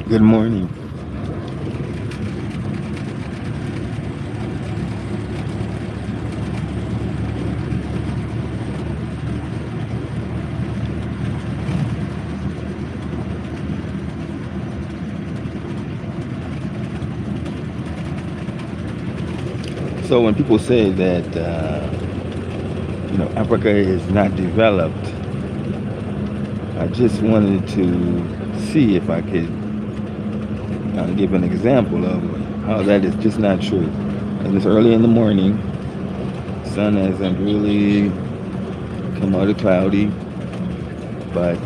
Good morning. So when people say that Africa is not developed, I just wanted to see if I could give an example of how that is just not true. And it's early in the morning, sun hasn't really come out of cloudy, but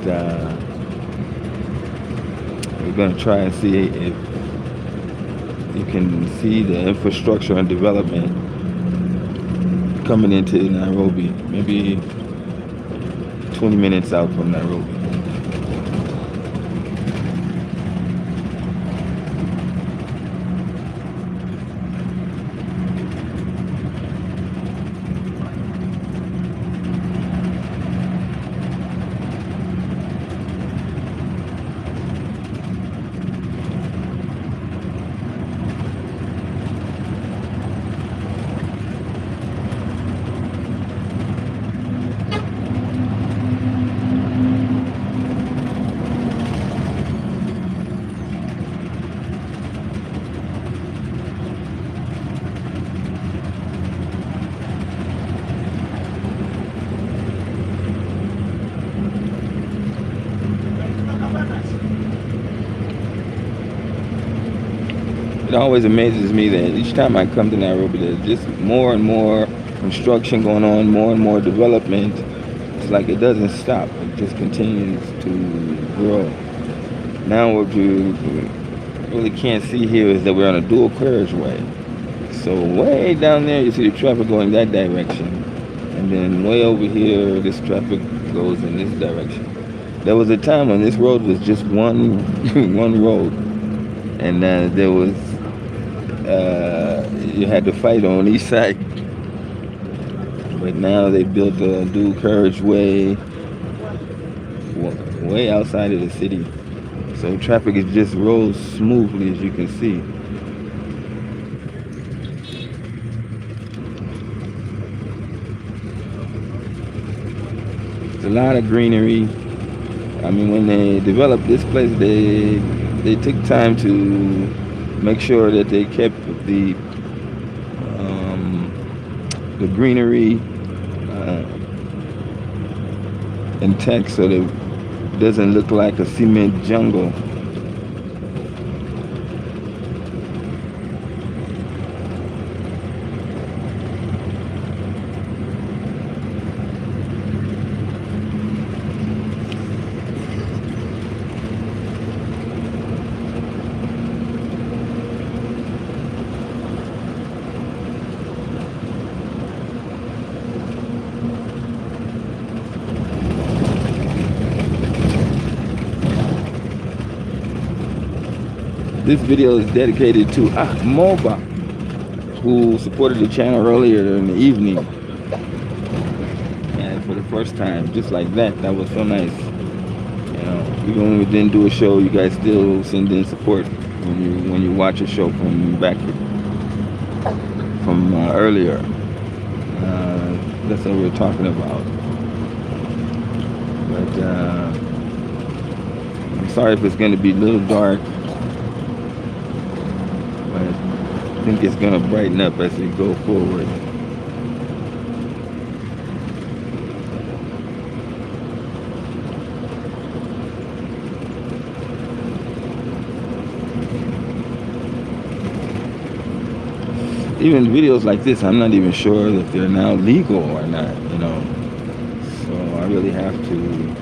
we're going to try and see if you can see the infrastructure and development coming into Nairobi, maybe 20 minutes out from Nairobi. It always amazes me that each time I come to Nairobi, there's just more and more construction going on, more and more development. It's like it doesn't stop. It just continues to grow. Now what you really can't see here is that we're on a dual carriageway. So way down there, you see the traffic going that direction. And then way over here, this traffic goes in this direction. There was a time when this road was just one one road. And there was you had to fight on each side. But now they built a dual carriageway way outside of the city. So traffic is just rolls smoothly, as you can see. There's a lot of greenery. I mean, when they developed this place, they took time to make sure that they kept the greenery intact so that it doesn't look like a cement jungle. This video is dedicated to Moba, who supported the channel earlier in the evening. And for the first time, just like that, that was so nice. Even when we didn't do a show, you guys still send in support when you watch a show from back from earlier. That's what we're talking about. But I'm sorry if it's going to be a little dark. I think it's going to brighten up as we go forward. Even videos like this, I'm not even sure if they're now legal or not, So I really have to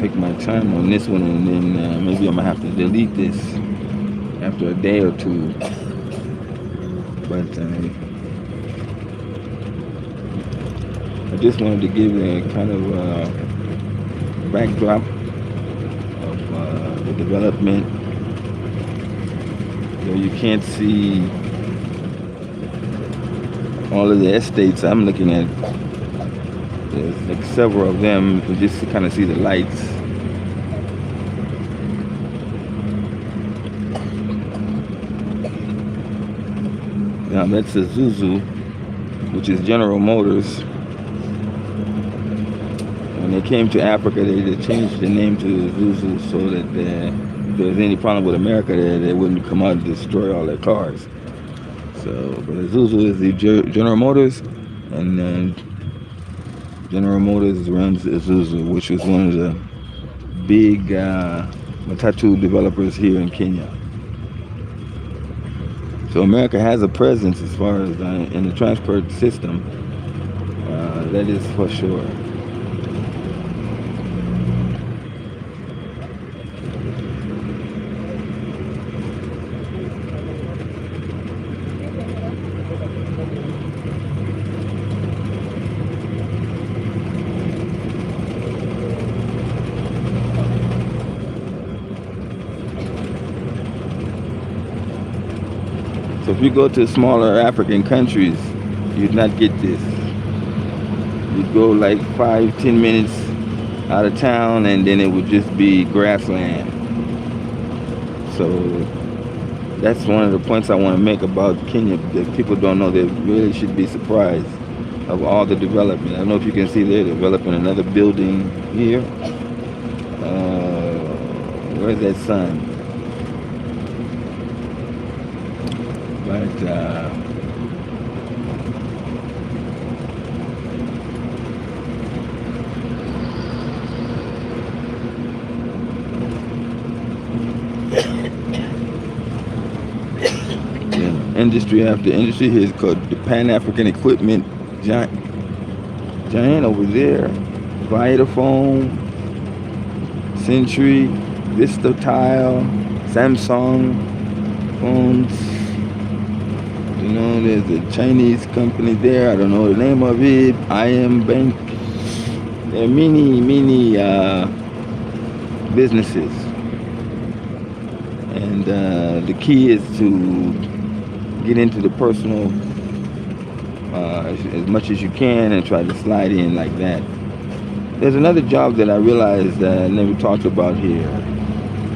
take my time on this one, and then maybe I'm going to have to delete this after a day or two. But I just wanted to give a kind of backdrop of the development. You can't see all of the estates I'm looking at. There's like several of them. You can just kind of see the lights. That's Isuzu, which is General Motors. When they came to Africa, they just changed the name to Isuzu so that if there was any problem with America, they wouldn't come out and destroy all their cars. So, but Isuzu is the General Motors, and General Motors runs Isuzu, which was one of the big matatu developers here in Kenya. So America has a presence as far as in the transport system. That is for sure. So if you go to smaller African countries, you'd not get this. You'd go like 5-10 minutes out of town, and then it would just be grassland. So that's one of the points I want to make about Kenya, that people don't know. They really should be surprised of all the development. I don't know if you can see they're developing another building here. Where's that sign? But industry after industry here is called the Pan-African Equipment giant over there. Vitafoam, Century, Vista Tile, Samsung phones. You know, there's a Chinese company there. I don't know the name of it. Bank. There are many businesses, and the key is to get into the personal as much as you can and try to slide in like that. There's another job that I realized that I never talked about here,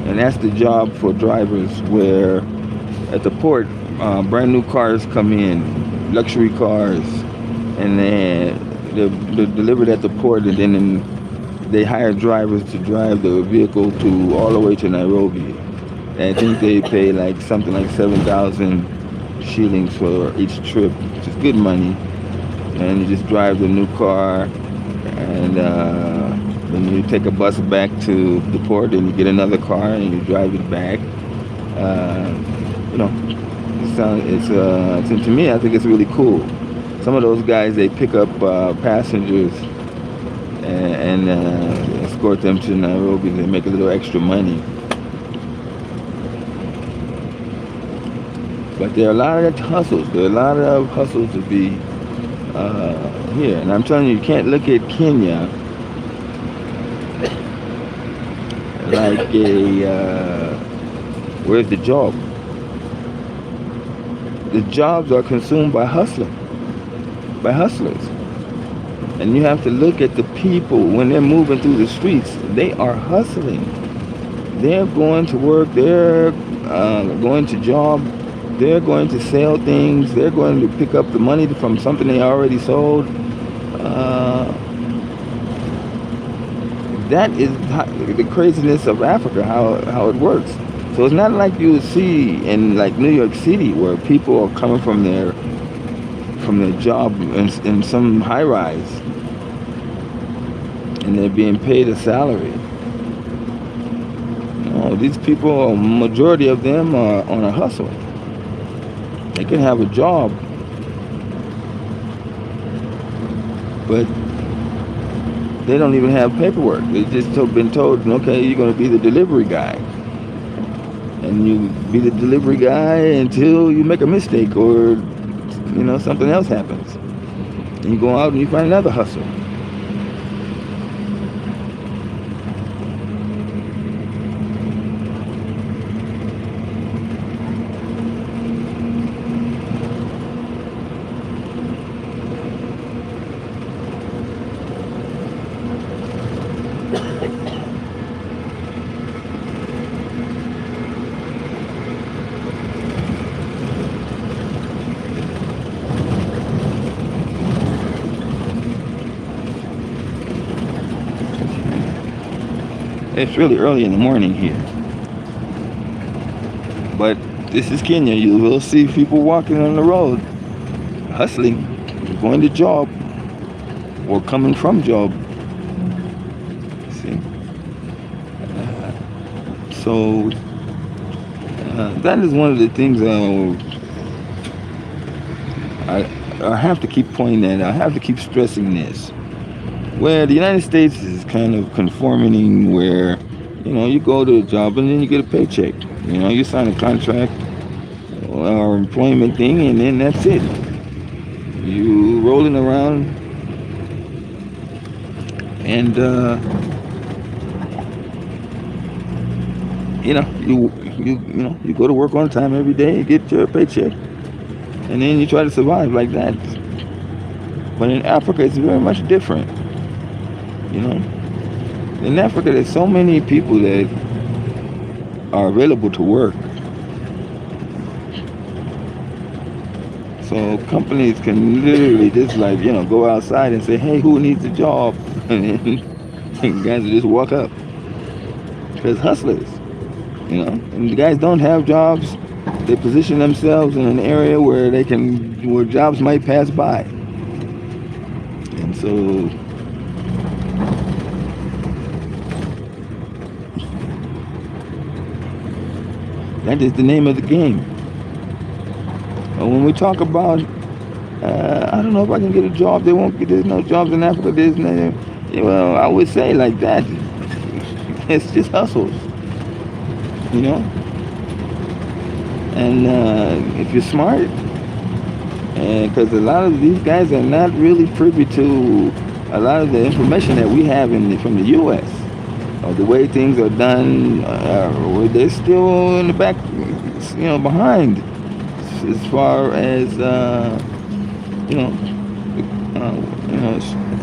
and that's the job for drivers where at the port brand new cars come in, luxury cars, and they're delivered at the port, and then they hire drivers to drive the vehicle to all the way to Nairobi. And I think they pay like something like 7,000 shillings for each trip, which is good money. And you just drive the new car, and then you take a bus back to the port, and you get another car, and you drive it back. You know, to me, I think it's really cool. Some of those guys, they pick up passengers and escort them to Nairobi. They make a little extra money. But there are a lot of hustles. There are a lot of hustles to be here. And I'm telling you, you can't look at Kenya like where's the job? The jobs are consumed by hustlers. And you have to look at the people when they're moving through the streets. They are hustling. They're going to work. They're going to job. They're going to sell things. They're going to pick up the money from something they already sold. That is the craziness of Africa, how it works. So it's not like you would see in like New York City, where people are coming from their job in some high rise, and they're being paid a salary. No, these people, majority of them are on a hustle. They can have a job, but they don't even have paperwork. They just been told, okay, you're going to be the delivery guy. And you be the delivery guy until you make a mistake or, you know, something else happens. And you go out and you find another hustle. It's really early in the morning here, but this is Kenya. You will see people walking on the road, hustling, going to job or coming from job. See, so that is one of the things I have to keep pointing at. I have to keep stressing this. Where the United States is kind of conforming, where you go to a job and then you get a paycheck. You sign a contract or employment thing, and then that's it. You rolling around, and you go to work on time every day, you get your paycheck, and then you try to survive like that. But in Africa, it's very much different. In Africa, there's so many people that are available to work. So companies can literally just go outside and say, hey, who needs a job? And then guys will just walk up. Because hustlers, and the guys don't have jobs. They position themselves in an area where where jobs might pass by. And so that is the name of the game. When we talk about, I don't know if I can get a job. There's no jobs in Africa. There's no, well, I would say like that. It's just hustles, And if you're smart, because a lot of these guys are not really privy to a lot of the information that we have from the U.S. or the way things are done, where they're still in the back, behind as far as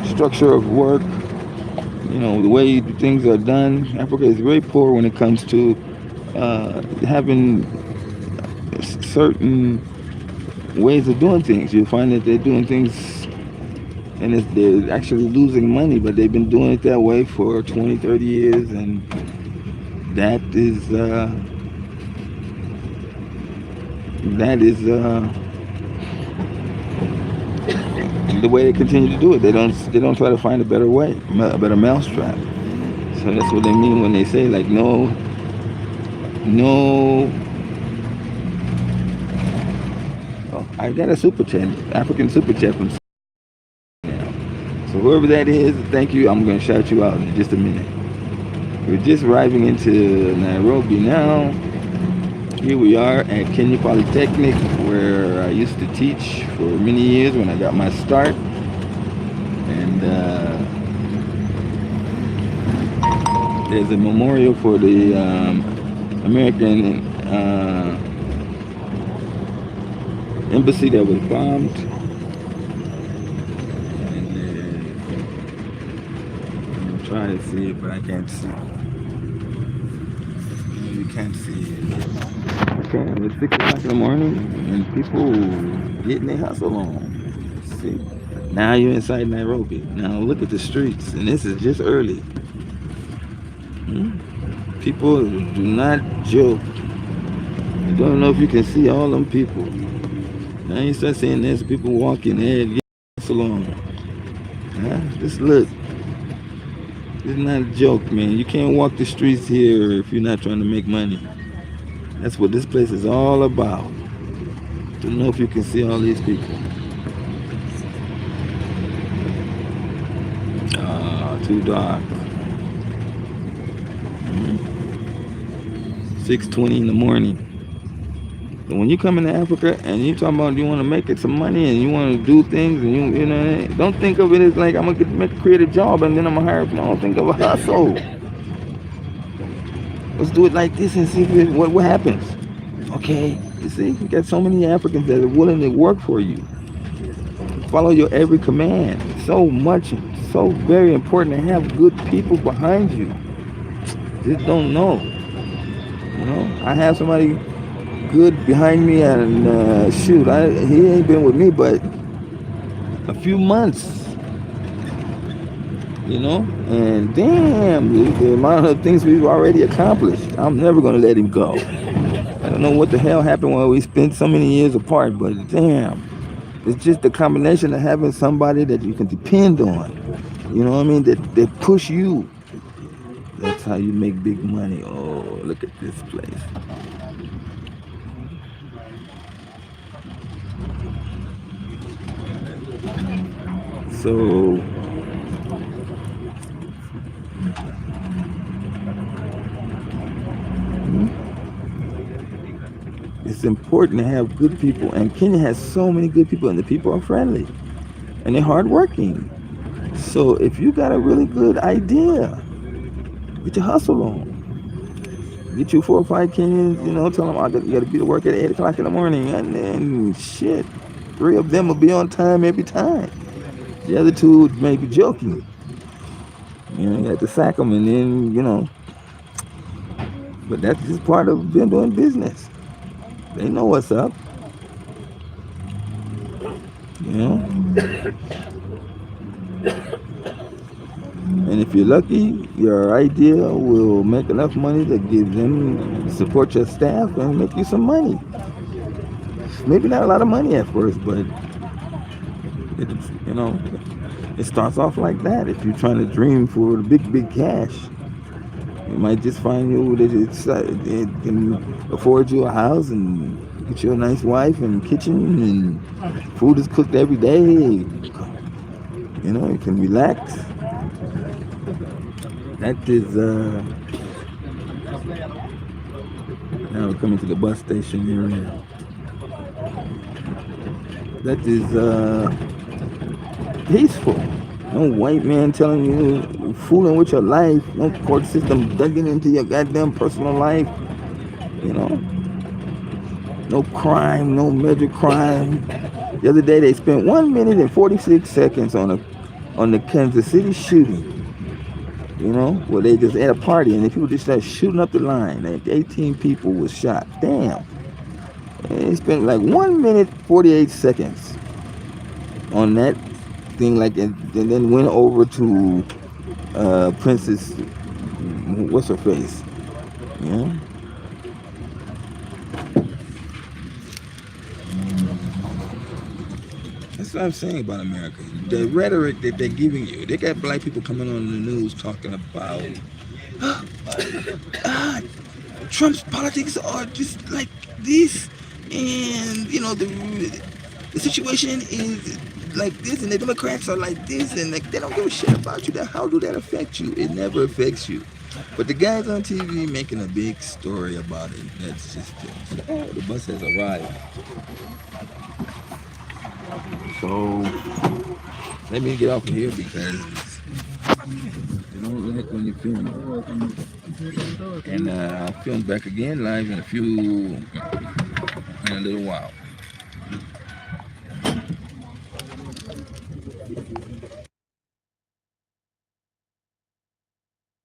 structure of work. The way things are done. Africa is very poor when it comes to having certain ways of doing things. You'll find that they're doing things and they're actually losing money, but they've been doing it that way for 20, 30 years, and that is the way they continue to do it. They don't try to find a better way, a better mousetrap. So that's what they mean when they say no. Oh, I got a super chat, African super chat from now. So whoever that is, thank you. I'm going to shout you out in just a minute. We're just arriving into Nairobi now. Here we are at Kenya Polytechnic, where I used to teach for many years when I got my start. And there's a memorial for the American embassy that was bombed. And I'm trying to see it, but I can't see it. You can't see it. Okay, it's 6 o'clock in the morning and people getting their hustle on. See, now you're inside Nairobi. Now look at the streets, and this is just early. People do not joke. I don't know if you can see all them people. Now you start seeing there's people walking there, getting hustle on. Just look. It's not a joke, man. You can't walk the streets here if you're not trying to make money. That's what this place is all about. Don't know if you can see all these people. Too dark. 6:20 in the morning. But when you come into Africa and you talking about you want to make it some money and you want to do things and you know, don't think of it as like I'm gonna create a job and then I'm gonna hire. No, think of a hustle. Let's do it like this and see what happens. Okay, you see, you got so many Africans that are willing to work for you. Follow your every command. So very important to have good people behind you. Just don't know. I have somebody good behind me, and shoot, he ain't been with me but a few months. you know. And damn, the amount of things we've already accomplished. I'm never gonna let him go. I don't know what the hell happened when we spent so many years apart, but damn, it's just the combination of having somebody that you can depend on. You know what I mean? That push you. That's how you make big money. Oh, look at this place. So it's important to have good people, and Kenya has so many good people, and the people are friendly and they're hardworking. So if you got a really good idea, get your hustle on. Get you 4 or 5 Kenyans, tell them you got to be to work at 8 o'clock in the morning, and then shit, 3 of them will be on time every time. The other two may be joking. You have to sack them, and then but that's just part of them doing business. They know what's up, you know. And if you're lucky, your idea will make enough money to give them support your staff and make you some money. Maybe not a lot of money at first, but it's, it starts off like that. If you're trying to dream for the big cash, you might just find you that it can afford you a house and get you a nice wife and kitchen, and food is cooked every day. You can relax. That is now we're coming to the bus station area. That is peaceful. No white man telling you, fooling with your life. No court system digging into your goddamn personal life. No crime, no major crime. The other day they spent 1 minute and 46 seconds on the Kansas City shooting. Where they just at a party and the people just started shooting up the line. And 18 people was shot. Damn. And they spent like 1 minute 48 seconds on that thing, and then went over to Princess, what's her face? That's what I'm saying about America. The rhetoric that they're giving you. They got black people coming on the news talking about Trump's politics are just like this, and the situation is like this, and the Democrats are like this, and they don't give a shit about you. How do that affect you? It never affects you. But the guys on TV making a big story about it. That's just it. Oh, the bus has arrived. So let me get off of here because they don't like when you film. And I'll film back again live in a little while.